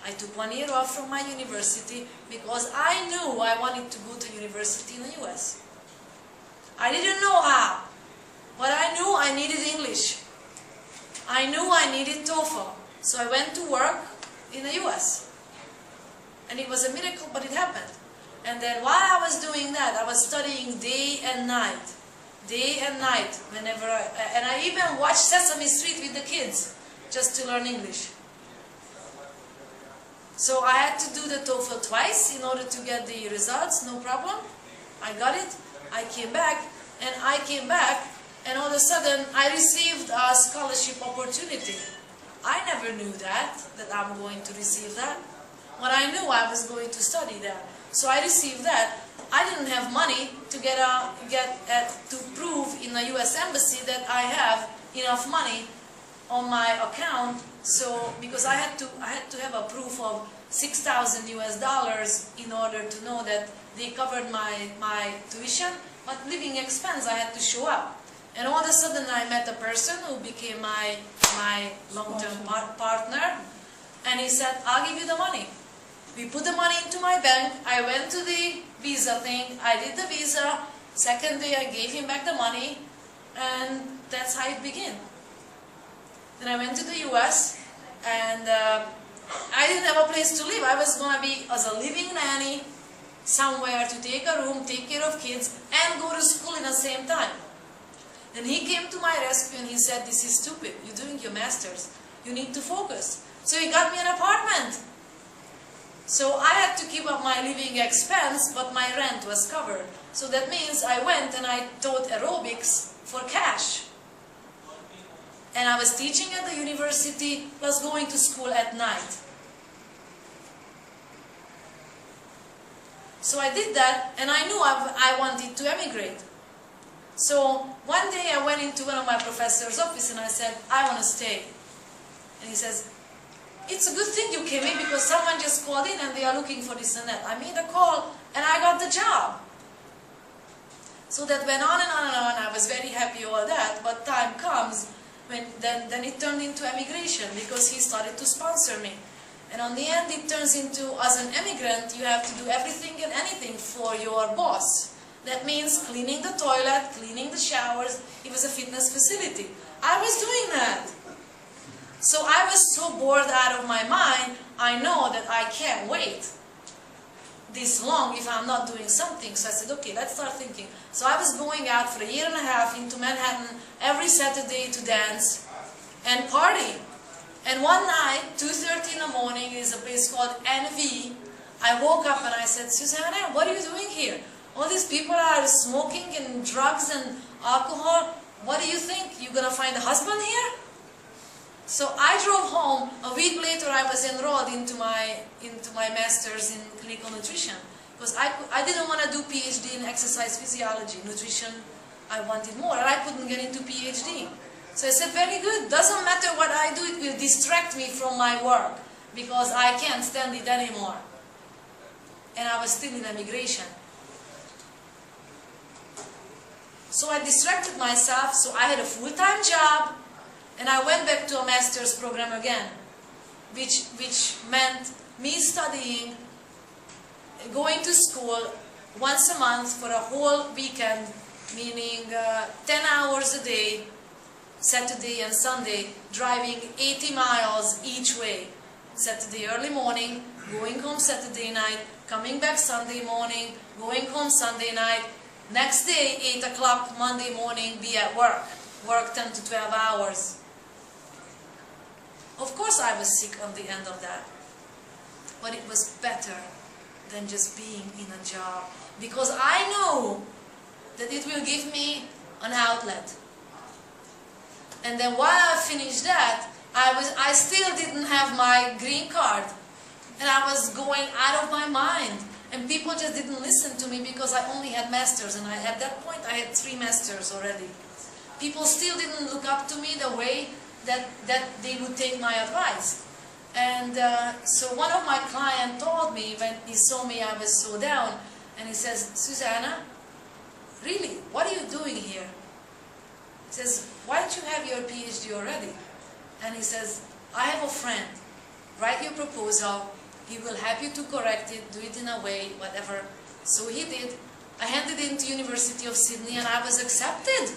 I took 1 year off from my university because I knew I wanted to go to university in the US. I didn't know how, but I knew I needed English. I knew I needed TOEFL. So I went to work in the US. And it was a miracle, but it happened. And then while I was doing that, I was studying day and night. Day and night, whenever and I even watched Sesame Street with the kids, just to learn English. So I had to do the TOEFL twice in order to get the results, no problem. I got it. I came back, and all of a sudden I received a scholarship opportunity. I never knew that I'm going to receive that. But I knew I was going to study that. So I received that. I didn't have money to to prove in the U.S. Embassy that I have enough money on my account. So because I had to have a proof of $6,000 US in order to know that they covered my tuition, but living expense I had to show up. And all of a sudden I met a person who became my long-term partner, and he said, "I'll give you the money." We put the money into my bank. I went to the visa thing. I did the visa. Second day I gave him back the money, and that's how it began. Then I went to the US, and I didn't have a place to live. I was going to be as a living nanny, somewhere to take a room, take care of kids, and go to school in the same time. And he came to my rescue and he said, "This is stupid. You're doing your master's. You need to focus." So he got me an apartment. So I had to keep up my living expense, but my rent was covered. So that means I went and I taught aerobics for cash. And I was teaching at the university, plus going to school at night. So I did that, and I knew I wanted to emigrate. So one day I went into one of my professor's office and I said, "I want to stay." And he says, "It's a good thing you came in because someone just called in and they are looking for this and that." I made a call and I got the job. So that went on and on and on. I was very happy all that, but time comes when then it turned into emigration because he started to sponsor me. And on the end it turns into, as an immigrant, you have to do everything and anything for your boss. That means cleaning the toilet, cleaning the showers. It was a fitness facility. I was doing that. So I was so bored out of my mind, I know that I can't wait this long if I'm not doing something. So I said, okay, let's start thinking. So I was going out for 1.5 years into Manhattan every Saturday to dance and party. And one night, 2:30 in the morning, is a place called NV. I woke up and I said, "Zsuzsanna, what are you doing here? All these people are smoking and drugs and alcohol. What do you think? You're going to find a husband here?" So I drove home. A week later I was enrolled into my master's in clinical nutrition. Because I didn't want to do PhD in exercise physiology. Nutrition, I wanted more, and I couldn't get into PhD. So I said, very good, doesn't matter what I do, it will distract me from my work. Because I can't stand it anymore. And I was still in emigration. So I distracted myself, so I had a full-time job, and I went back to a master's program again, which meant me studying, going to school once a month for a whole weekend, meaning 10 hours a day, Saturday and Sunday, driving 80 miles each way. Saturday early morning, going home Saturday night, coming back Sunday morning, going home Sunday night. Next day, 8 o'clock Monday morning, be at work. Work 10 to 12 hours. Of course I was sick on the end of that. But it was better than just being in a job. Because I know that it will give me an outlet. And then while I finished that, I still didn't have my green card. And I was going out of my mind. And people just didn't listen to me because I only had masters. And at that point, I had 3 masters already. People still didn't look up to me the way that they would take my advice. And so one of my clients told me, when he saw me, I was so down. And he says, "Zsuzsanna, really, what are you doing here?" He says, "Why don't you have your PhD already?" And he says, "I have a friend write your proposal, he will help you to correct it, do it in a way, whatever. So he did. I handed it into University of Sydney and I was accepted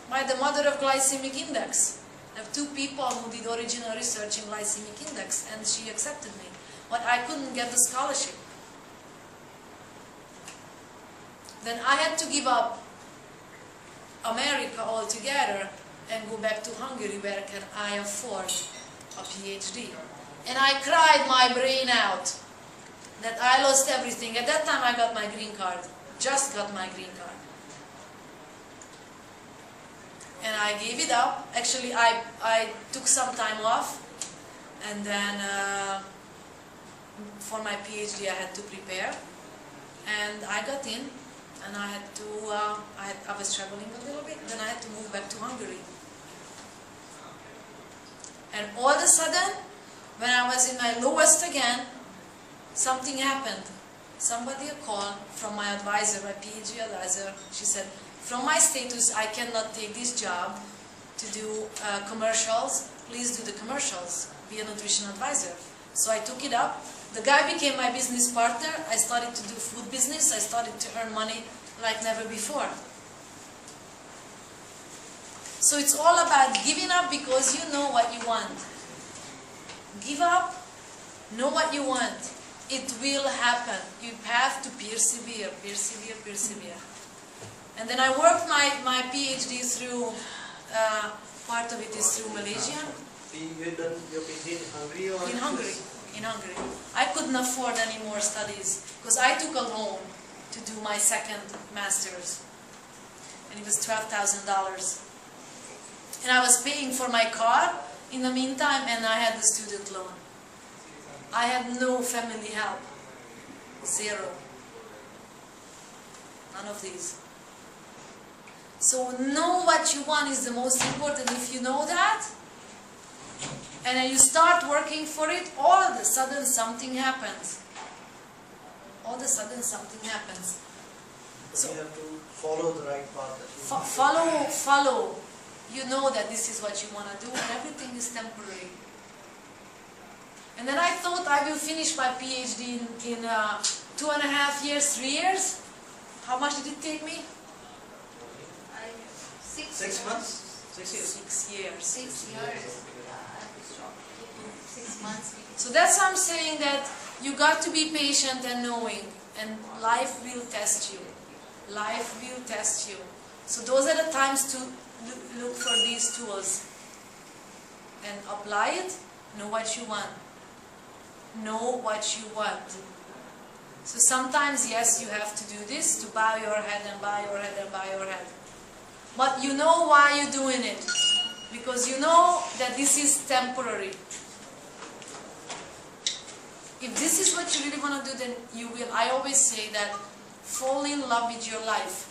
by the mother of glycemic index. I have two people who did original research in glycemic index and she accepted me. But I couldn't get the scholarship. Then I had to give up America altogether and go back to Hungary where can I afford a PhD. And I cried my brain out that I lost everything. At that time I got my green card, just got my green card. And I gave it up. Actually I took some time off and then for my PhD I had to prepare and I got in and I had to, I was traveling a little bit, then I had to move back to Hungary. And all of a sudden, when I was in my lowest again, something happened. Somebody called from my advisor, my PhD advisor. She said, from my status, I cannot take this job to do commercials. Please do the commercials. Be a nutrition advisor. So I took it up. The guy became my business partner. I started to do food business. I started to earn money like never before. So it's all about giving up because you know what you want. Give up, know what you want. It will happen. You have to persevere, persevere, persevere. And then I worked my PhD through, part of it is through Malaysia. You done your PhD in Hungary or? In Hungary. In Hungary. I couldn't afford any more studies because I took a loan to do my second master's. And it was $12,000. And I was paying for my car in the meantime and I had the student loan. I had no family help. Zero. None of these. So know what you want is the most important. If you know that, and then you start working for it, all of a sudden something happens. All of a sudden something happens. So you have to follow the right path. Follow. You know that this is what you want to do and everything is temporary. And then I thought I will finish my PhD in 2.5 years, 3 years. How much did it take me? 6 months? 6 years? 6 years. 6 years. 6 months. So that's why I'm saying that you got to be patient and knowing, and life will test you. Life will test you. So those are the times to look for these tools and apply it. Know what you want. Know what you want. So sometimes, yes, you have to do this to bow your head and bow your head and bow your head. But you know why you're doing it. Because you know that this is temporary. If this is what you really want to do, then you will. I always say that fall in love with your life.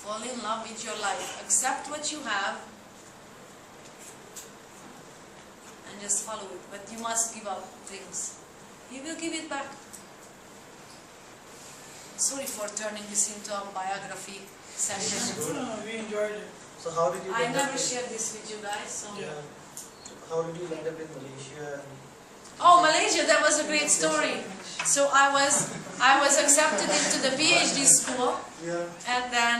Fall in love with your life. Accept what you have and just follow it. But you must give up things. You will give it back. Sorry for turning this into a biography session. No, we enjoyed it. So how did you I end up never in, shared this with you guys. So. Yeah. how did you end up in Malaysia? Oh, Malaysia, that was a great story. So I was accepted into the PhD school, Yeah. and then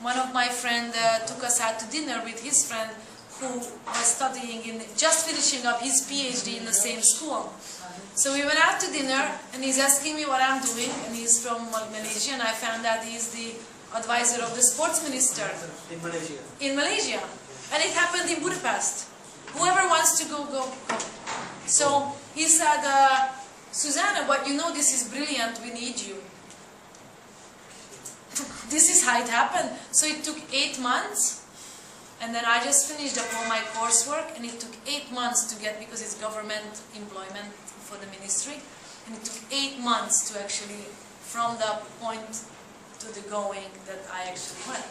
one of my friends took us out to dinner with his friend who was studying just finishing up his PhD in the same school. So we went out to dinner, and he's asking me what I'm doing, and he's from Malaysia, and I found out he's the advisor of the sports minister In Malaysia. in Malaysia, and it happened in Budapest. Whoever wants to go, go, go. So he said, Zsuzsanna, but you know this is brilliant, we need you. This is how it happened. So it took 8 months, and then I just finished up all my coursework, and it took 8 months to get, because it's government employment for the ministry, and it took 8 months to actually, from the point to the going that I actually went.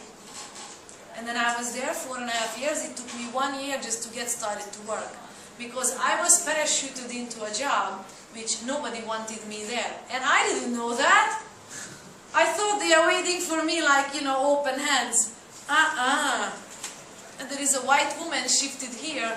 And then I was there 4.5 years. It took me 1 year just to get started to work, because I was parachuted into a job which nobody wanted me there, and I didn't know that. I thought they are waiting for me like, open hands. And there is a white woman shifted here